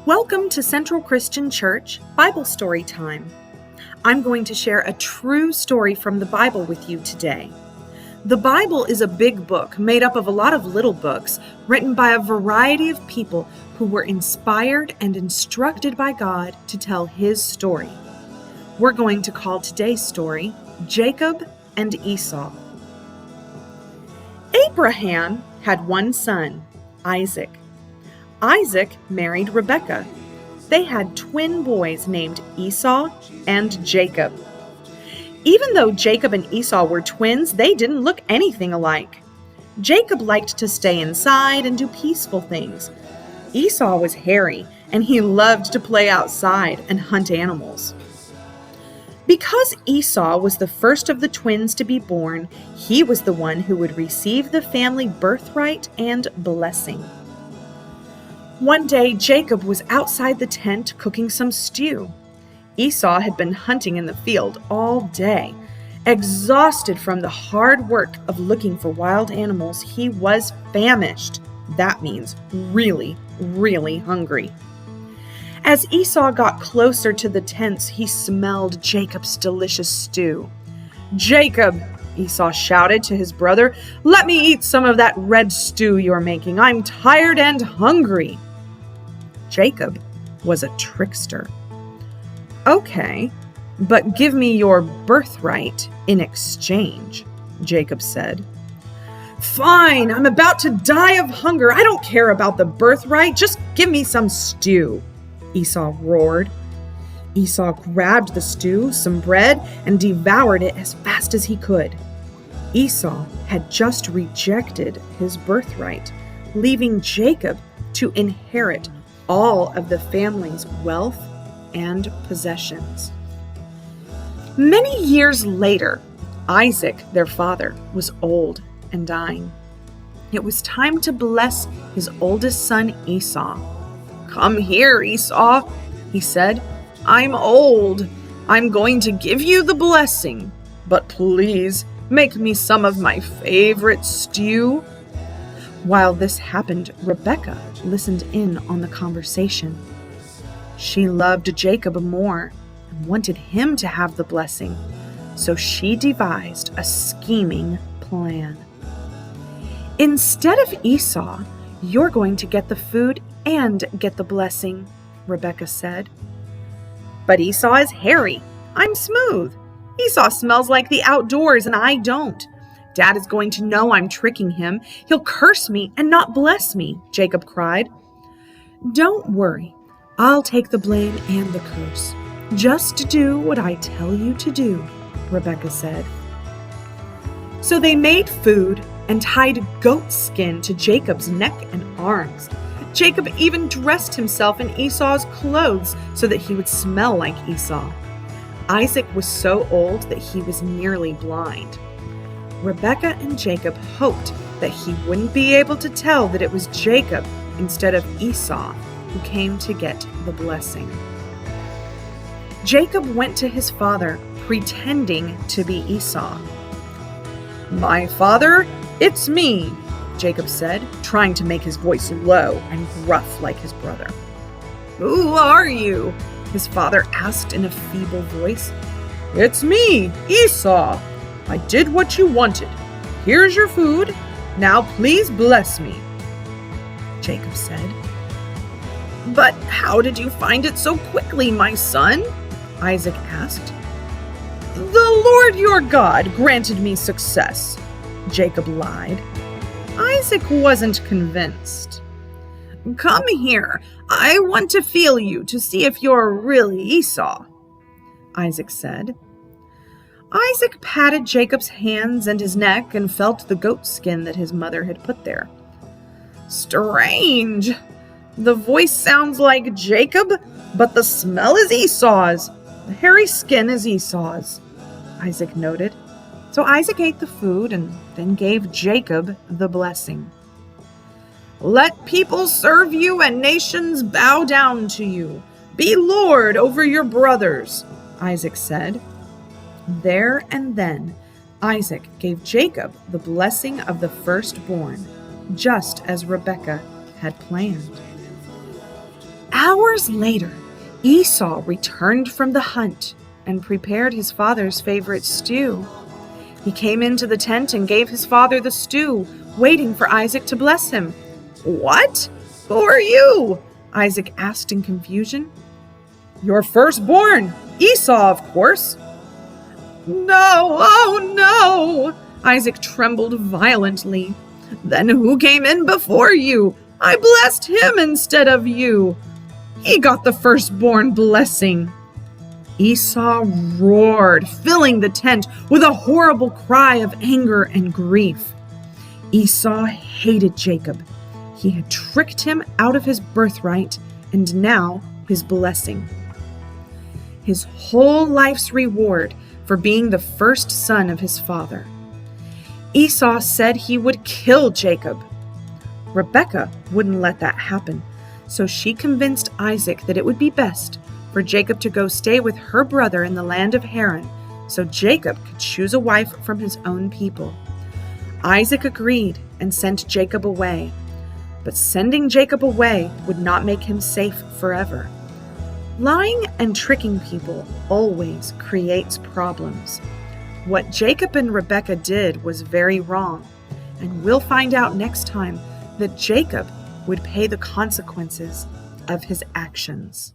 Welcome to Central Christian Church Bible Story Time. I'm going to share a true story from the Bible with you today. The Bible is a big book made up of a lot of little books written by a variety of people who were inspired and instructed by God to tell His story. We're going to call today's story Jacob and Esau. Abraham had one son, Isaac. Isaac married Rebekah. They had twin boys named Esau and Jacob. Even though Jacob and Esau were twins, they didn't look anything alike. Jacob liked to stay inside and do peaceful things. Esau was hairy, and he loved to play outside and hunt animals. Because Esau was the first of the twins to be born, he was the one who would receive the family birthright and blessing. One day, Jacob was outside the tent cooking some stew. Esau had been hunting in the field all day. Exhausted from the hard work of looking for wild animals, he was famished. That means really, really hungry. As Esau got closer to the tents, he smelled Jacob's delicious stew. "Jacob," Esau shouted to his brother, "let me eat some of that red stew you're making. I'm tired and hungry." Jacob was a trickster. "Okay, but give me your birthright in exchange," Jacob said. "Fine, I'm about to die of hunger. I don't care about the birthright. Just give me some stew," Esau roared. Esau grabbed the stew, some bread, and devoured it as fast as he could. Esau had just rejected his birthright, leaving Jacob to inherit all of the family's wealth and possessions. Many years later, Isaac, their father, was old and dying. It was time to bless his oldest son, Esau. "Come here, Esau," he said. "I'm old. I'm going to give you the blessing, but please make me some of my favorite stew." While this happened, Rebekah listened in on the conversation. She loved Jacob more and wanted him to have the blessing, so she devised a scheming plan. "Instead of Esau, you're going to get the food and get the blessing," Rebekah said. "But Esau is hairy. I'm smooth. Esau smells like the outdoors and I don't. Dad is going to know I'm tricking him. He'll curse me and not bless me," Jacob cried. "Don't worry. I'll take the blame and the curse. Just do what I tell you to do," Rebekah said. So they made food and tied goat skin to Jacob's neck and arms. Jacob even dressed himself in Esau's clothes so that he would smell like Esau. Isaac was so old that he was nearly blind. Rebekah and Jacob hoped that he wouldn't be able to tell that it was Jacob instead of Esau who came to get the blessing. Jacob went to his father, pretending to be Esau. "My father, it's me," Jacob said, trying to make his voice low and gruff like his brother. "Who are you?" his father asked in a feeble voice. "It's me, Esau. I did what you wanted. Here's your food. Now please bless me," Jacob said. "But how did you find it so quickly, my son?" Isaac asked. "The Lord your God granted me success," Jacob lied. Isaac wasn't convinced. "Come here. I want to feel you to see if you're really Esau," Isaac said. Isaac patted Jacob's hands and his neck and felt the goat skin that his mother had put there. "Strange. The voice sounds like Jacob, but the smell is Esau's. The hairy skin is Esau's," Isaac noted. So Isaac ate the food and then gave Jacob the blessing. "Let people serve you and nations bow down to you. Be Lord over your brothers," Isaac said. There and then, Isaac gave Jacob the blessing of the firstborn, just as Rebekah had planned. Hours later, Esau returned from the hunt and prepared his father's favorite stew. He came into the tent and gave his father the stew, waiting for Isaac to bless him. "What? Who are you?" Isaac asked in confusion. "Your firstborn, Esau, of course." "No, oh no!" Isaac trembled violently. "Then who came in before you? I blessed him instead of you. He got the firstborn blessing." Esau roared, filling the tent with a horrible cry of anger and grief. Esau hated Jacob. He had tricked him out of his birthright and now his blessing. His whole life's reward for being the first son of his father. Esau said he would kill Jacob. Rebekah wouldn't let that happen, so she convinced Isaac that it would be best for Jacob to go stay with her brother in the land of Haran, so Jacob could choose a wife from his own people. Isaac agreed and sent Jacob away, but sending Jacob away would not make him safe forever. Lying and tricking people always creates problems. What Jacob and Rebekah did was very wrong, and we'll find out next time that Jacob would pay the consequences of his actions.